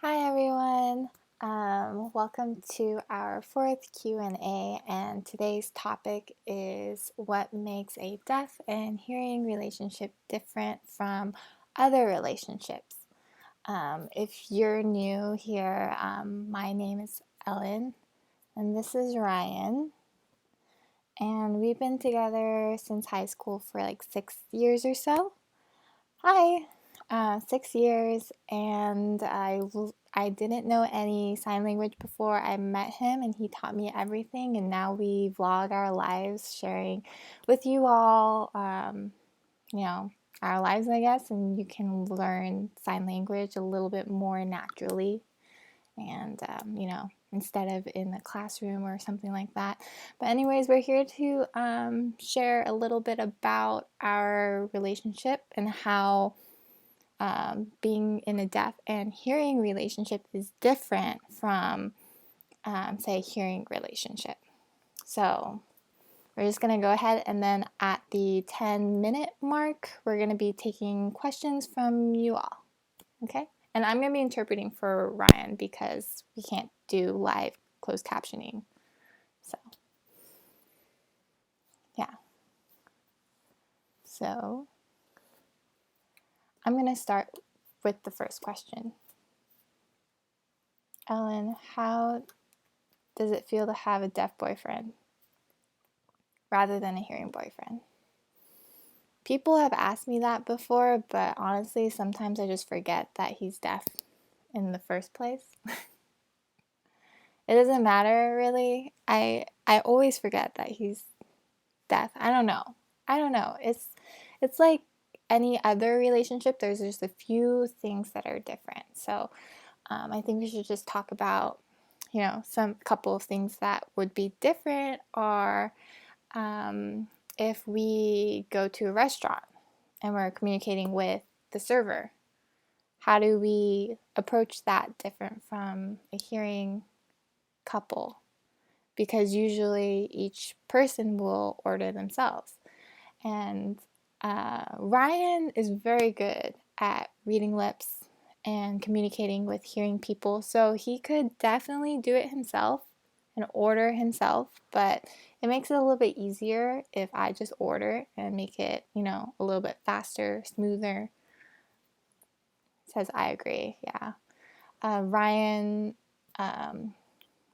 Hi everyone. Welcome to our fourth Q&A, and today's topic is what makes a deaf and hearing relationship different from other relationships. If you're new here, my name is Ellen and this is Ryan, and we've been together since high school for like 6 years or so. Hi, 6 years, and I didn't know any sign language before I met him, and he taught me everything. And now we vlog our lives, sharing with you all, you know, our lives, I guess, and you can learn sign language a little bit more naturally and instead of in the classroom or something like that. But anyways, we're here to share a little bit about our relationship and how being in a deaf and hearing relationship is different from say a hearing relationship. So we're just going to go ahead, and then at the 10-minute mark we're going to be taking questions from you all. Okay? And I'm going to be interpreting for Ryan because we can't do live closed captioning. So, yeah. So, I'm going to start with the first question. Ellen, how does it feel to have a deaf boyfriend rather than a hearing boyfriend? People have asked me that before, but honestly, sometimes I just forget that he's deaf in the first place. It doesn't matter really. I always forget that he's deaf. I don't know. It's like any other relationship. There's just a few things that are different. So I think we should just talk about, some couple of things that would be different are if we go to a restaurant and we're communicating with the server. How do we approach that different from a hearing couple? Because usually each person will order themselves. And Ryan is very good at reading lips and communicating with hearing people, so he could definitely do it himself and order himself, but it makes it a little bit easier if I just order and make it, a little bit faster, smoother. Says I agree, yeah. Ryan,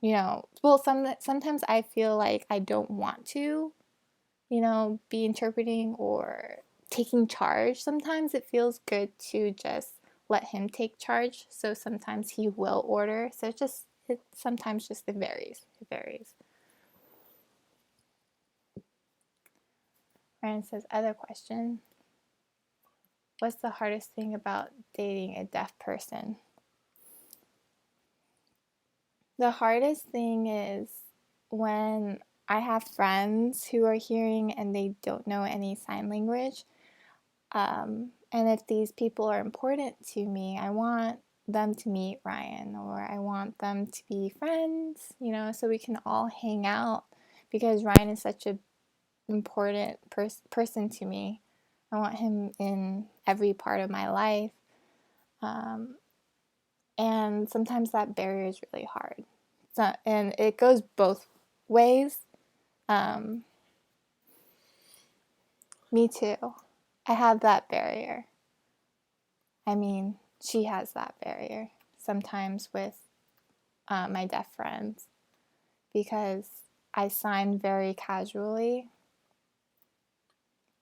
sometimes I feel like I don't want to, be interpreting or taking charge. Sometimes it feels good to just let him take charge. So sometimes he will order. So sometimes just it varies. It varies. Ryan says, other question. What's the hardest thing about dating a deaf person? The hardest thing is when I have friends who are hearing and they don't know any sign language. And if these people are important to me, I want them to meet Ryan, or I want them to be friends, so we can all hang out, because Ryan is such an important person to me. I want him in every part of my life. And sometimes that barrier is really hard. And it goes both ways. Me too. I have that barrier. I mean, she has that barrier sometimes with my deaf friends, because I sign very casually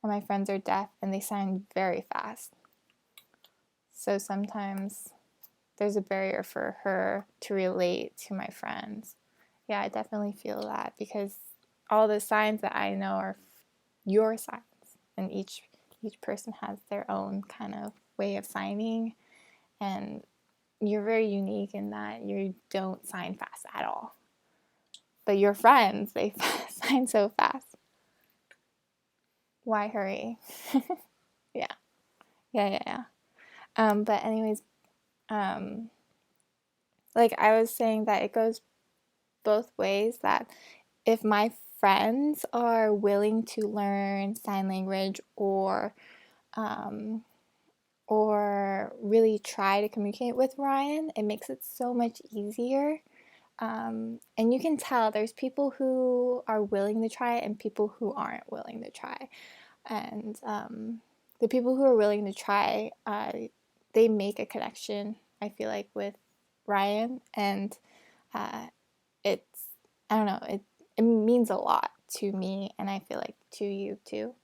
and my friends are deaf and they sign very fast. So sometimes there's a barrier for her to relate to my friends. Yeah, I definitely feel that, because all the signs that I know are your signs, and each person has their own kind of way of signing, and you're very unique in that you don't sign fast at all. But your friends, they sign so fast. Why hurry? Yeah. But anyways, like I was saying, that it goes both ways, that if my friends are willing to learn sign language, or or really try to communicate with Ryan, it makes it so much easier. And you can tell there's people who are willing to try and people who aren't willing to try. And the people who are willing to try, they make a connection, I feel like, with Ryan. And it's, I don't know, it means a lot to me, and I feel like to you too.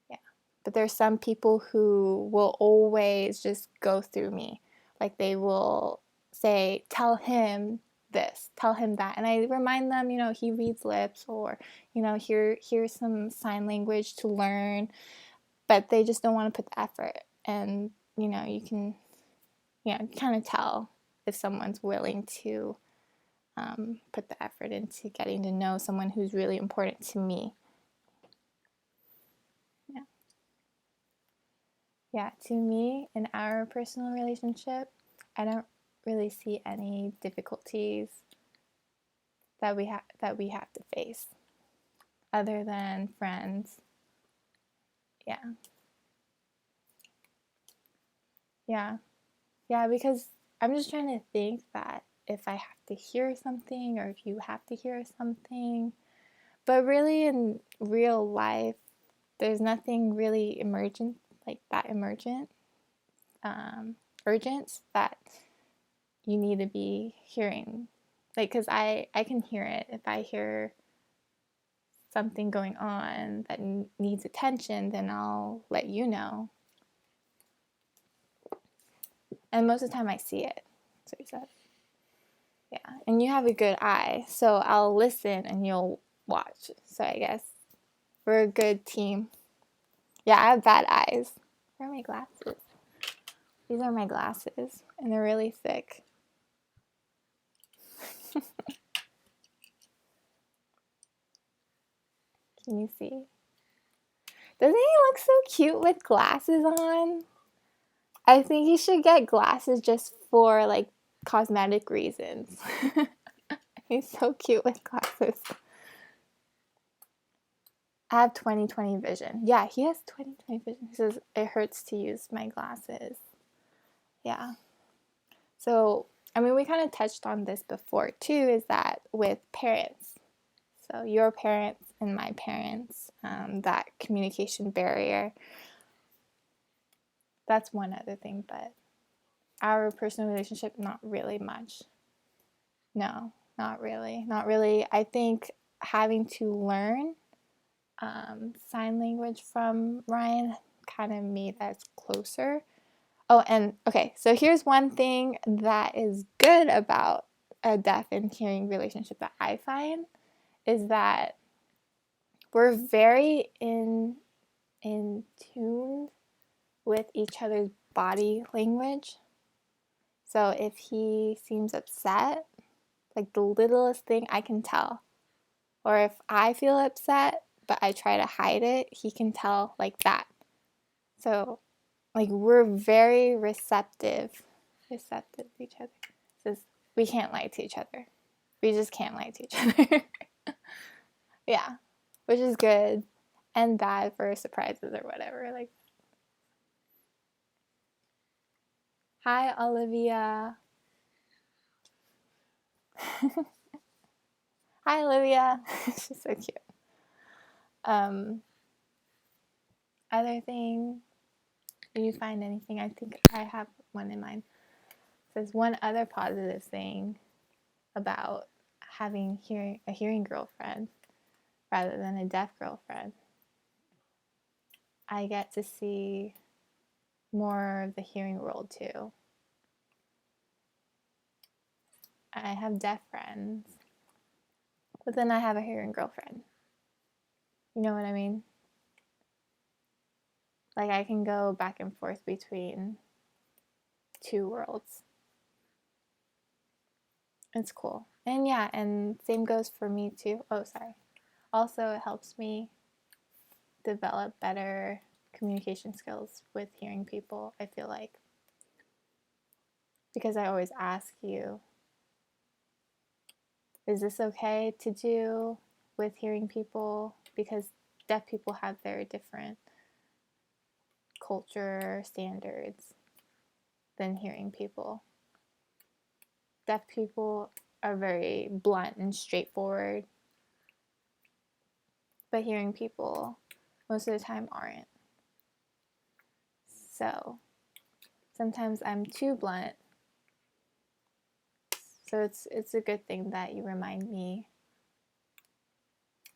Yeah. But there's some people who will always just go through me. Like they will say, tell him this, tell him that. And I remind them, he reads lips, or, here's some sign language to learn. But they just don't want to put the effort. And, you can, kind of tell if someone's willing to put the effort into getting to know someone who's really important to me. Yeah. Yeah, to me, in our personal relationship, I don't really see any difficulties that we have to face other than friends. Yeah. Yeah. Yeah, because I'm just trying to think that if I have to hear something or if you have to hear something. But really, in real life, there's nothing really emergent, like that urgent that you need to be hearing. Like, because I can hear it. If I hear something going on that needs attention, then I'll let you know. And most of the time I see it. So he said. Yeah. And you have a good eye. So I'll listen and you'll watch. So I guess we're a good team. Yeah, I have bad eyes. Where are my glasses? These are my glasses. And they're really thick. Can you see? Doesn't he look so cute with glasses on? I think he should get glasses just for like cosmetic reasons. He's so cute with glasses. I have 20/20 vision. Yeah, he has 20/20 vision. He says it hurts to use my glasses. Yeah. So, I mean, we kind of touched on this before too, is that with parents, so your parents and my parents, that communication barrier, that's one other thing, but our personal relationship, not really much. No, not really. Not really. I think having to learn sign language from Ryan kind of made us closer. Oh, and okay, so here's one thing that is good about a deaf and hearing relationship that I find is that we're very in tune with each other's body language. So if he seems upset, like the littlest thing I can tell. Or if I feel upset, but I try to hide it, he can tell like that. So, like, we're very receptive to each other. Says we can't lie to each other. We just can't lie to each other. Yeah, which is good and bad for surprises or whatever. Like, hi, Olivia. Hi, Olivia. She's so cute. Other thing, do you find anything? I think I have one in mind. It says one other positive thing about having a hearing girlfriend rather than a deaf girlfriend. I get to see more of the hearing world too. I have deaf friends, but then I have a hearing girlfriend. You know what I mean? Like I can go back and forth between two worlds. It's cool. And yeah, and same goes for me too. Oh, sorry. Also, it helps me develop better communication skills with hearing people, I feel like. Because I always ask you, is this okay to do with hearing people? Because deaf people have their different culture standards than hearing people. Deaf people are very blunt and straightforward, but hearing people most of the time aren't. So sometimes I'm too blunt. So it's a good thing that you remind me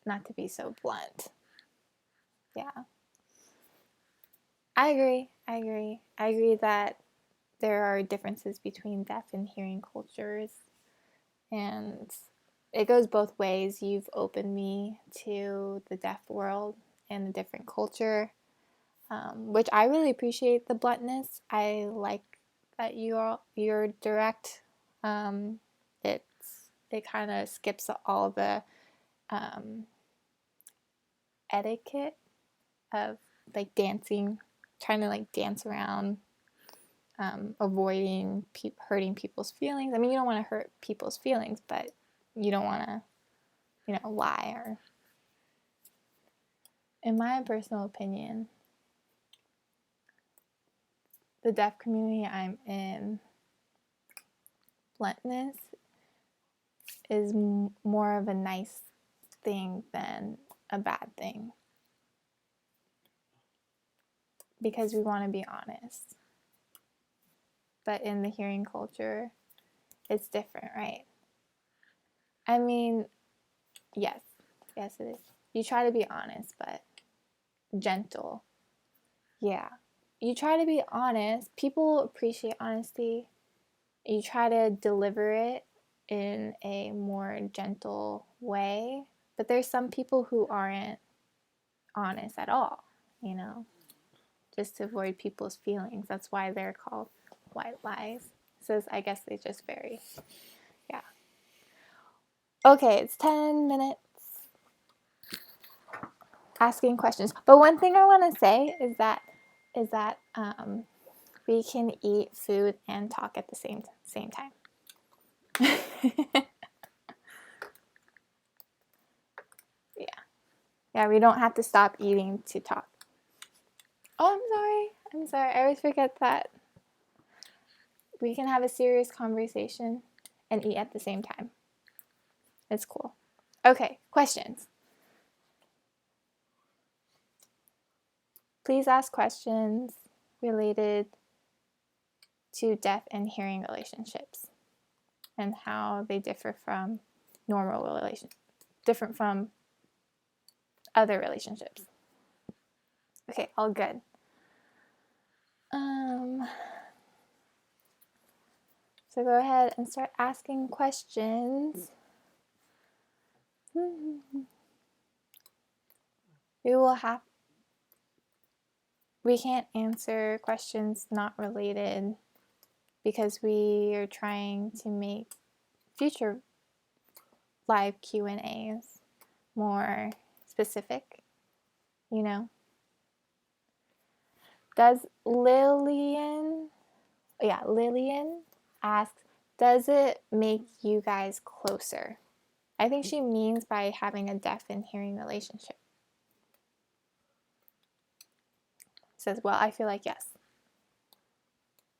not to be so blunt. Yeah. I agree that there are differences between deaf and hearing cultures, and it goes both ways. You've opened me to the deaf world and the different culture, which I really appreciate the bluntness. I like that you're direct. It kind of skips all the etiquette of like dancing, trying to like dance around, avoiding hurting people's feelings. I mean, you don't want to hurt people's feelings, but you don't want to, lie. Or, in my personal opinion, the deaf community I'm in, bluntness is more of a nice thing than a bad thing, because we want to be honest. But in the hearing culture, it's different, right? I mean, yes it is. You try to be honest, but gentle. Yeah, you try to be honest. People appreciate honesty. You try to deliver it in a more gentle way, but there's some people who aren't honest at all, just to avoid people's feelings. That's why they're called white lies. So I guess they just vary. Yeah. Okay, it's 10 minutes asking questions. But one thing I want to say is that we can eat food and talk at the same time. Yeah, we don't have to stop eating to talk. Oh, I'm sorry. I always forget that we can have a serious conversation and eat at the same time. It's cool. Okay, questions. Please ask questions related to deaf and hearing relationships and how they differ from normal relationships, different from other relationships. Okay, all good. So go ahead and start asking questions. We can't answer questions not related because we are trying to make future live Q&As more specific, Does Lillian asks, does it make you guys closer? I think she means by having a deaf and hearing relationship. Says, well, I feel like yes.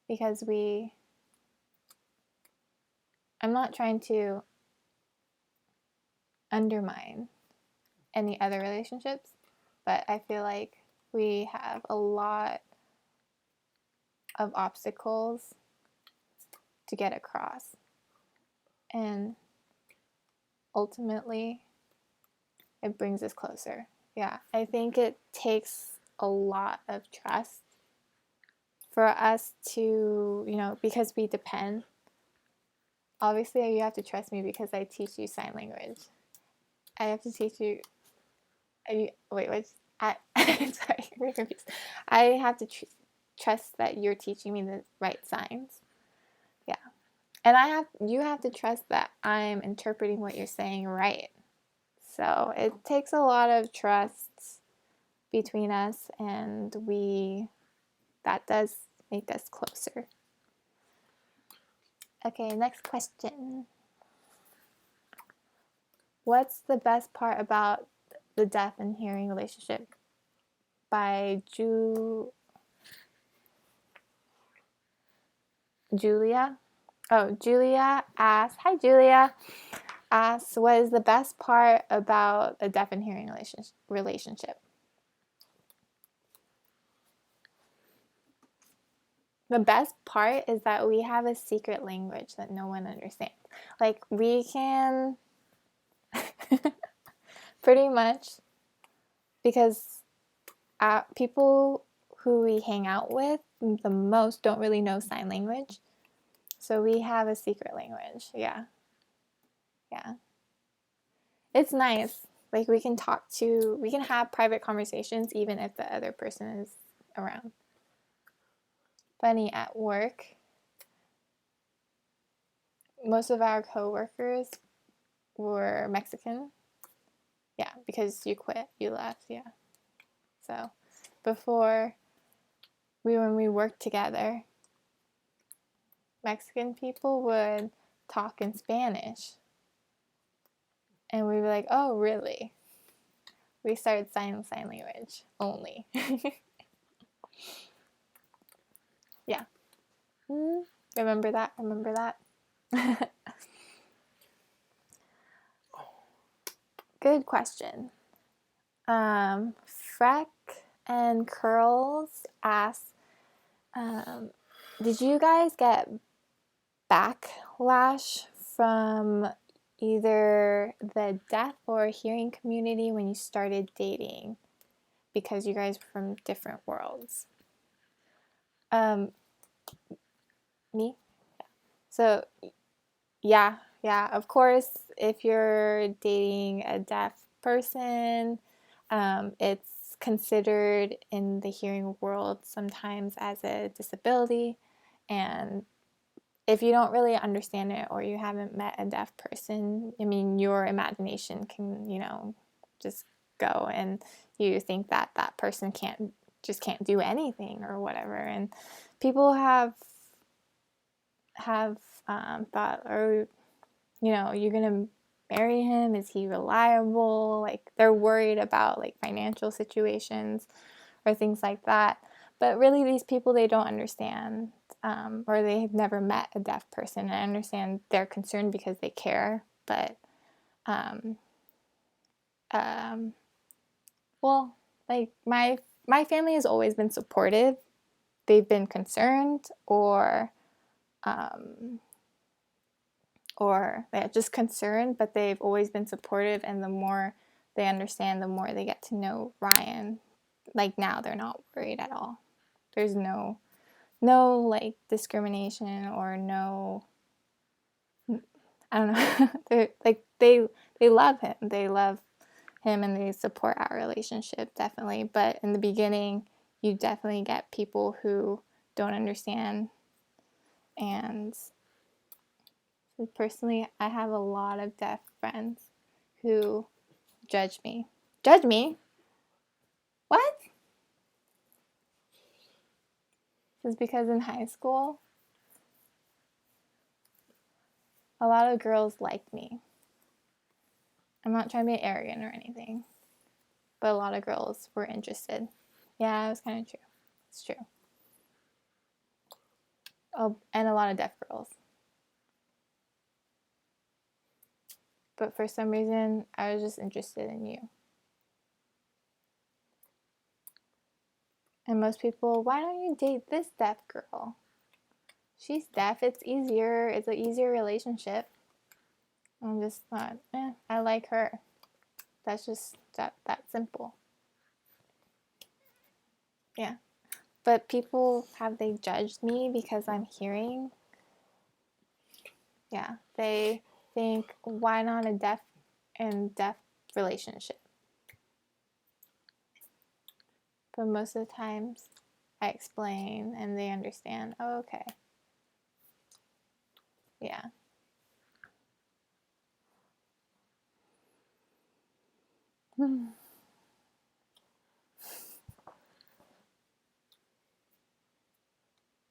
Because I'm not trying to undermine any other relationships, but I feel like we have a lot of obstacles to get across. And ultimately, it brings us closer. Yeah, I think it takes a lot of trust for us to, because we depend. Obviously, you have to trust me because I teach you sign language. I have to teach you. Wait, what? Sorry, I'm confused. I have to trust that you're teaching me the right signs. Yeah, and you have to trust that I'm interpreting what you're saying right. So it takes a lot of trust between us, and that does make us closer. Okay, next question. What's the best part about the deaf and hearing relationship? By Julia. Oh, Julia asks, hi Julia, asks, what is the best part about a deaf and hearing relationship? The best part is that we have a secret language that no one understands. Like, we can pretty much, because people who we hang out with the most don't really know sign language. So we have a secret language. Yeah. Yeah. It's nice. Like, we can have private conversations even if the other person is around. Funny, at work, most of our coworkers were Mexican. Yeah, because you quit, you left, yeah. So before, when we worked together, Mexican people would talk in Spanish. And we were like, oh, really? We started sign language only. Yeah. Remember that? Good question. Freck and Curls asks, did you guys get backlash from either the deaf or hearing community when you started dating because you guys were from different worlds? Me? So, yeah, of course, if you're dating a deaf person, it's considered in the hearing world sometimes as a disability. And if you don't really understand it or you haven't met a deaf person, I mean, your imagination can, just go and you think that that person can't do anything or whatever. And people have thought, or you're gonna marry him? Is he reliable? Like, they're worried about like financial situations or things like that. But really, these people, they don't understand, or they have never met a deaf person. I understand they're concerned because they care, but well, like my family has always been supportive. They've been concerned, or they're just concerned, but they've always been supportive. And the more they understand, the more they get to know Ryan. Like, now they're not worried at all. There's no like discrimination or no, I don't know. They're like, they love him. They love him and they support our relationship, definitely. But in the beginning, you definitely get people who don't understand. And personally, I have a lot of deaf friends who judge me. Judge me? What? It's because in high school, a lot of girls liked me. I'm not trying to be arrogant or anything, but a lot of girls were interested. Yeah, it was kind of true. It's true. Oh, and a lot of deaf girls. But for some reason, I was just interested in you. And most people, why don't you date this deaf girl? She's deaf. It's easier. It's an easier relationship. I'm just thought, I like her. That's just that simple. Yeah. But people, have they judged me because I'm hearing? Yeah. They think, why not a deaf and deaf relationship? But most of the times I explain and they understand, oh, okay. Yeah.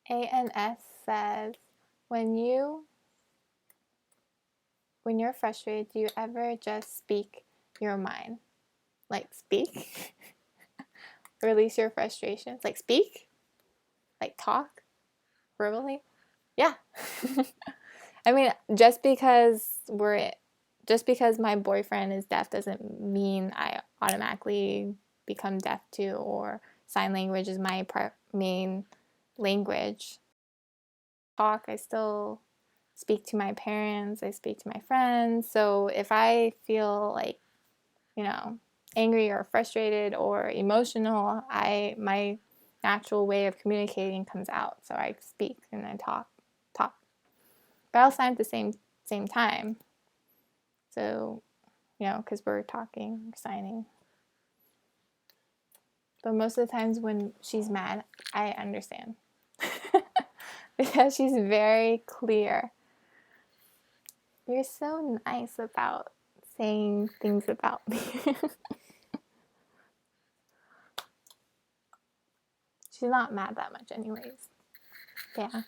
ANS says, when you're frustrated, do you ever just speak your mind? Like, speak? Release your frustrations? Like, speak? Like, talk? Verbally? Yeah. I mean, just because my boyfriend is deaf doesn't mean I automatically become deaf too, or sign language is my main language. I still speak to my parents, I speak to my friends. So if I feel like, angry or frustrated or emotional, my natural way of communicating comes out. So I speak and I talk. But I'll sign at the same time. So, because we're talking, signing. But most of the times when she's mad, I understand. Because she's very clear. You're so nice about saying things about me. She's not mad that much anyways. Yeah.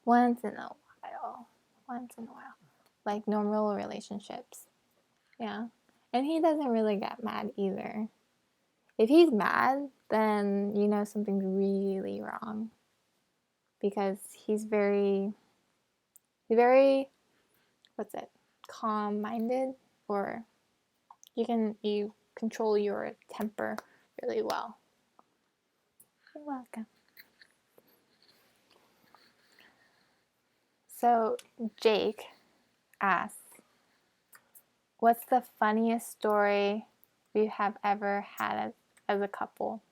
Once in a while. Like normal relationships. Yeah. And he doesn't really get mad either. If he's mad, then you know something's really wrong. Because he's very, calm-minded, or you control your temper really well. You're welcome. So Jake asks, what's the funniest story you have ever had as a couple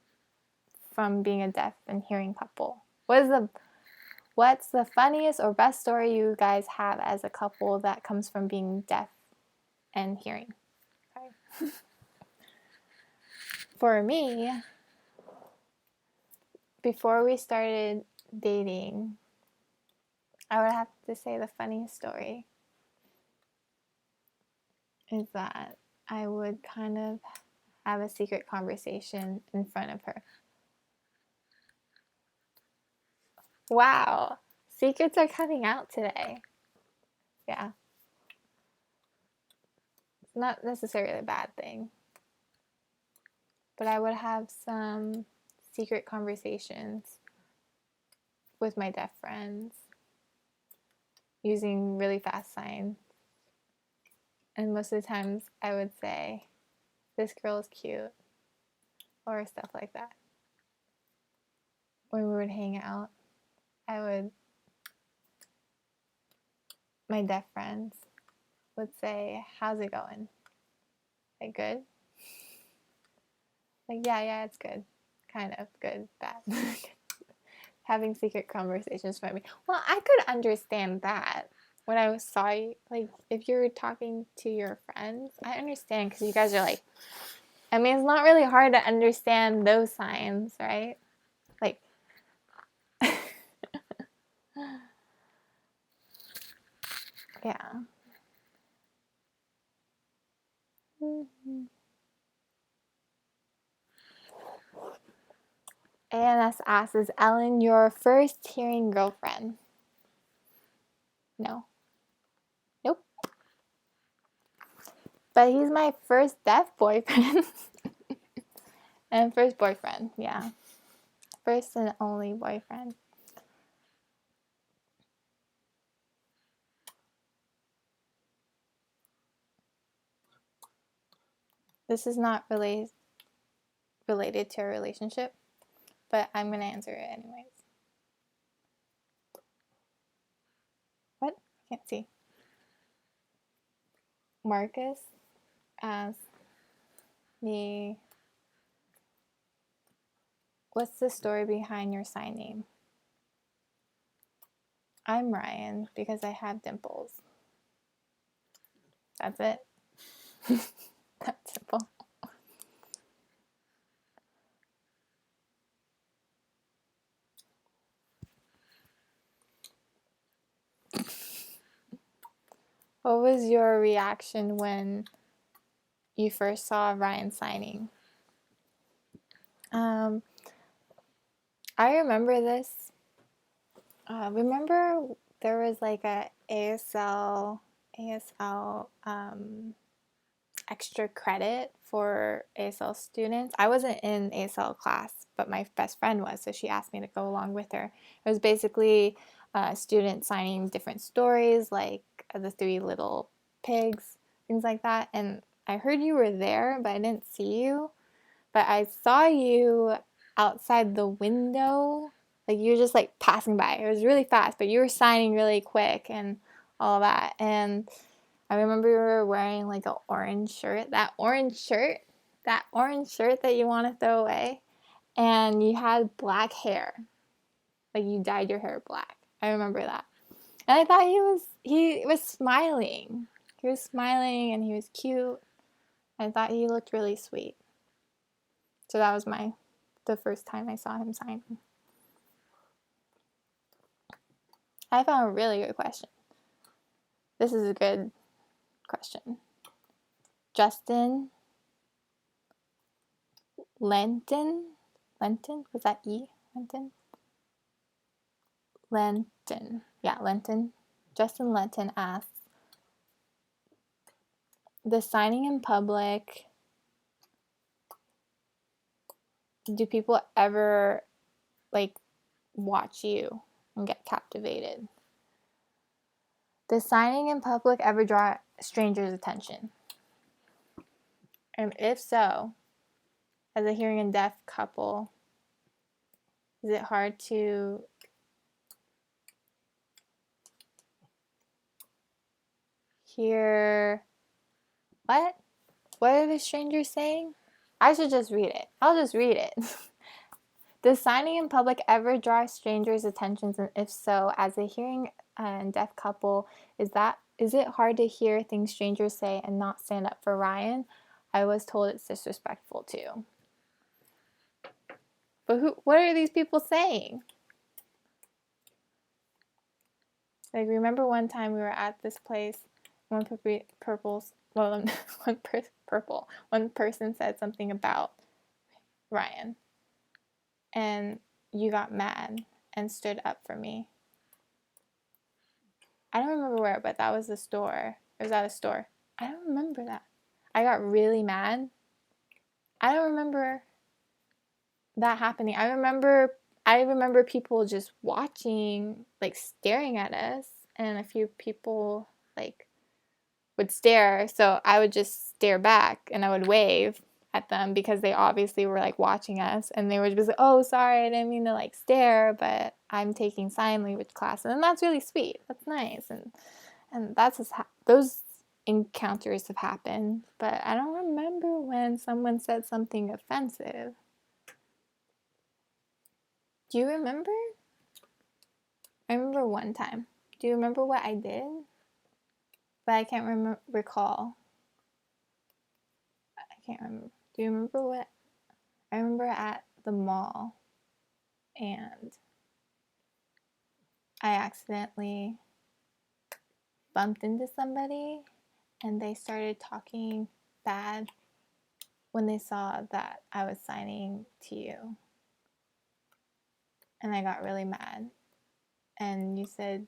from being a deaf and hearing couple? What's the funniest or best story you guys have as a couple that comes from being deaf and hearing? Okay. For me, before we started dating, I would have to say the funniest story is that I would kind of have a secret conversation in front of her. Wow, secrets are coming out today. Yeah. It's not necessarily a bad thing. But I would have some secret conversations with my deaf friends using really fast signs. And most of the times I would say, this girl is cute, or stuff like that. When we would hang out, my deaf friends would say, how's it going? Like, good? Like, yeah, it's good. Kind of good, bad. Having secret conversations with me. Well, I could understand that when I saw you. Like, if you're talking to your friends, I understand, because you guys are like, I mean, it's not really hard to understand those signs, right? Like, yeah. Mm-hmm. ANS asks, is Ellen your first hearing girlfriend? No. Nope. But he's my first deaf boyfriend. And first boyfriend, yeah. First and only boyfriend. This is not related to a relationship, but I'm going to answer it anyways. What? I can't see. Marcus asked me, what's the story behind your sign name? I'm Ryan because I have dimples. That's it. That's simple. What was your reaction when you first saw Ryan signing? I remember this. Remember there was like a ASL extra credit for ASL students. I wasn't in ASL class, but my best friend was, so she asked me to go along with her. It was basically students signing different stories, like the Three Little Pigs, things like that. And I heard you were there, but I didn't see you. But I saw you outside the window, like you were just like passing by. It was really fast, but you were signing really quick and all that. And I remember you were wearing like an orange shirt, that orange shirt that you want to throw away. And you had black hair, like you dyed your hair black. I remember that. And I thought he was smiling. He was smiling and he was cute. I thought he looked really sweet. So that was the first time I saw him sign. I found a really good question. This is a good question. Justin Lenton? Was that E? Lenton. Yeah, Lenton. Justin Lenton asks, the signing in public, do people ever like watch you and get captivated? Does signing in public ever draw strangers' attention? And if so, as a hearing and deaf couple, is it hard to hear what? What are the strangers saying? I should just read it. I'll just read it. Does signing in public ever draw strangers' attentions? And if so, as a hearing and deaf couple, is it hard to hear things strangers say and not stand up for Ryan? I was told it's disrespectful too. But what are these people saying? Like, remember one time we were at this place, one person said something about Ryan, and you got mad and stood up for me. I don't remember where, but that was the store. It was at a store. I don't remember that. I got really mad. I don't remember that happening. I remember people just watching, like staring at us, and a few people like would stare, so I would just stare back and I would wave at them because they obviously were like watching us, and they would just like, oh, sorry, I didn't mean to like stare, but I'm taking sign language class, and that's really sweet. That's nice, and that's just those encounters have happened, but I don't remember when someone said something offensive. Do you remember? I remember one time. Do you remember what I did? But I can't recall. I can't remember. Do you remember what? I remember at the mall, and I accidentally bumped into somebody, and they started talking bad when they saw that I was signing to you. And I got really mad. And you said,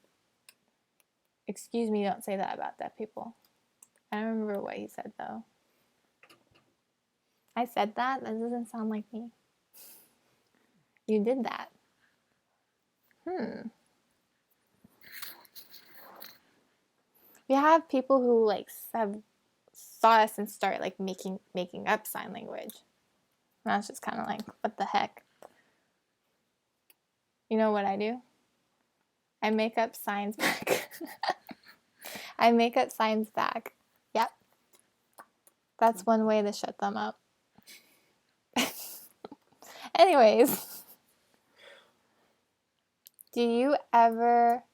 excuse me, don't say that about deaf people. I don't remember what you said, though. I said that? That doesn't sound like me. You did that. We have people who like saw us and start like making up sign language. And I was just kind of like, what the heck? You know what I do? I make up signs back. I make up signs back. Yep. That's one way to shut them up. Anyways, do you ever...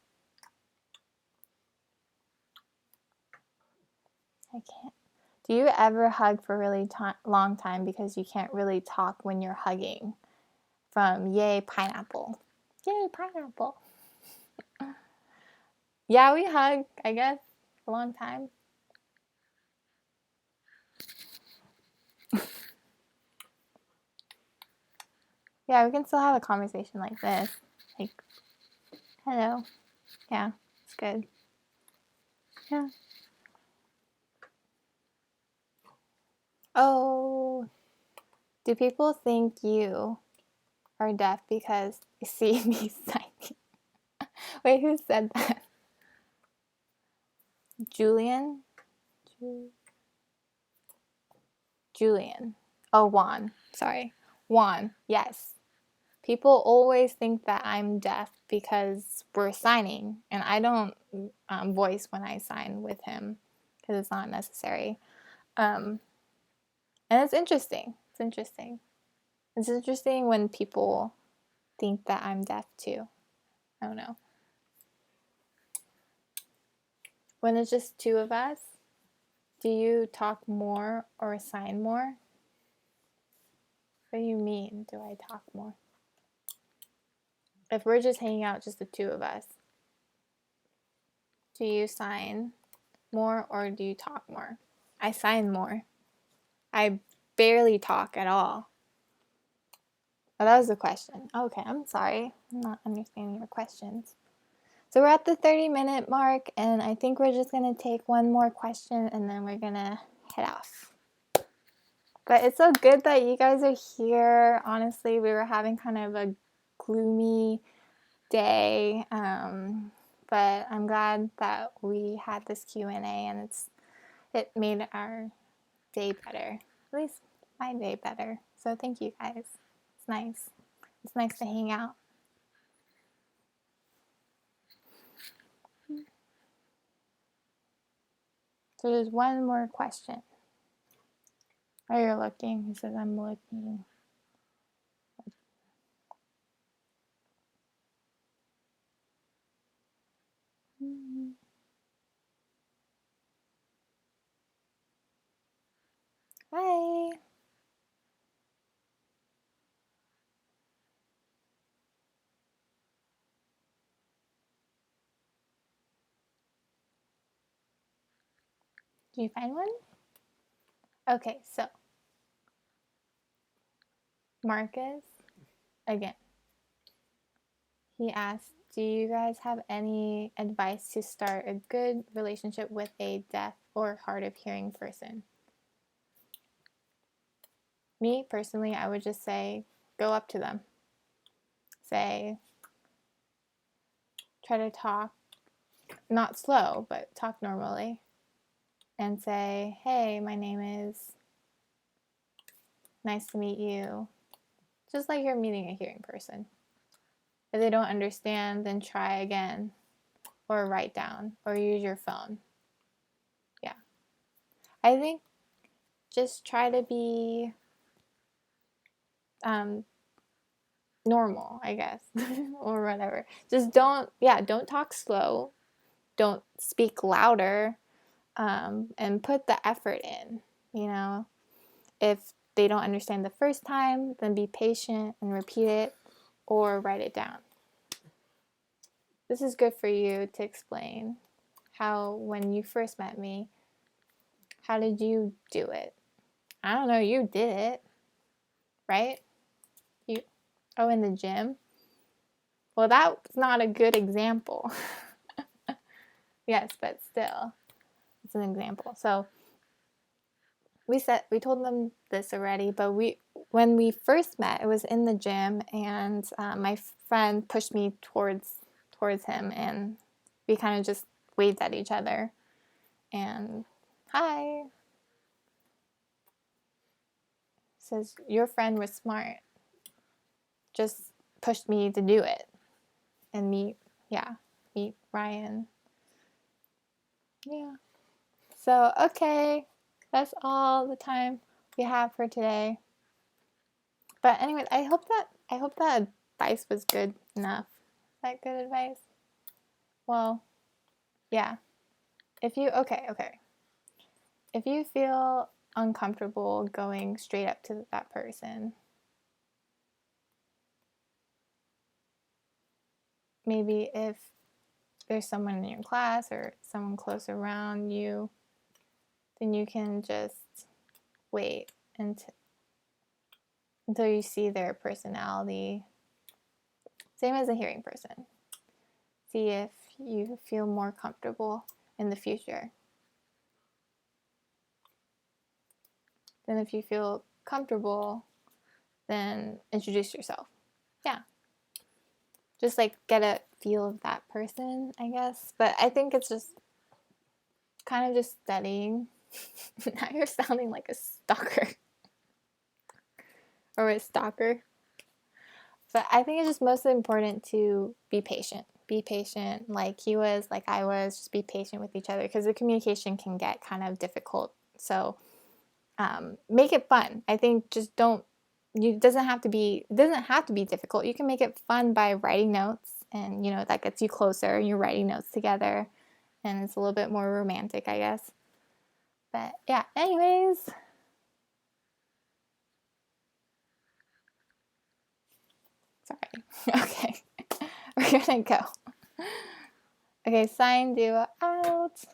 Do you ever hug for a really long time because you can't really talk when you're hugging? From Yay Pineapple. Yay Pineapple. Yeah, we hug, I guess, a long time. Yeah, we can still have a conversation like this. Like, hello. Yeah, it's good. Yeah. Oh, do people think you are deaf because you see me signing? Wait, who said that? Julian? Julian. Oh, Juan. Sorry. Juan. Yes. People always think that I'm deaf because we're signing, and I don't voice when I sign with him because it's not necessary. And it's interesting. It's interesting. It's interesting when people think that I'm deaf too. I don't know. When it's just two of us, do you talk more or sign more? What do you mean, do I talk more? If we're just hanging out, just the two of us, do you sign more or do you talk more? I sign more. I barely talk at all. Oh, that was the question. Okay, I'm sorry. I'm not understanding your questions. So we're at the 30-minute mark, and I think we're just going to take one more question, and then we're going to head off. But it's so good that you guys are here. Honestly, we were having kind of a gloomy day, but I'm glad that we had this Q&A, and it made our day better. At least my day better. So thank you guys. It's nice. It's nice to hang out. So there's one more question. Oh, you're looking. He says, I'm looking. Hi. Did you find one? Okay, so Marcus, again, he asked, do you guys have any advice to start a good relationship with a deaf or hard of hearing person? Me, personally, I would just say, go up to them. Say, try to talk, not slow, but talk normally. And say, hey, my name is, nice to meet you. Just like you're meeting a hearing person. If they don't understand, then try again, or write down, or use your phone. Yeah. I think just try to be normal, I guess, or whatever. Just don't talk slow. Don't speak louder, and put the effort in. You know, if they don't understand the first time, then be patient and repeat it or write it down. This is good for you to explain how, when you first met me, how did you do it? I don't know, you did it, right? In the gym? Well, that's not a good example. Yes, but still, it's an example. So we told them this already, but when we first met, it was in the gym, and my friend pushed me towards him, and we kind of just waved at each other, and hi. Says your friend was smart, just pushed me to do it, and meet Ryan. Yeah. So okay, that's all the time we have for today. But anyway, I hope that advice was good enough. Is that good advice? Well, yeah. If you If you feel uncomfortable going straight up to that person, maybe if there's someone in your class or someone close around you, then you can just wait until you see their personality. Same as a hearing person. See if you feel more comfortable in the future. Then if you feel comfortable, then introduce yourself. Yeah. Just like get a feel of that person, I guess. But I think it's just kind of just studying. Now you're sounding like a stalker or a stalker. But I think it's just mostly important to be patient. Be patient, like he was, like I was. Just be patient with each other because the communication can get kind of difficult. So make it fun. I think just don't. It doesn't have to be difficult. You can make it fun by writing notes, and that gets you closer. You're writing notes together, and it's a little bit more romantic, I guess. But yeah. Anyways. Sorry. Okay. We're gonna go. Okay, sign duo out.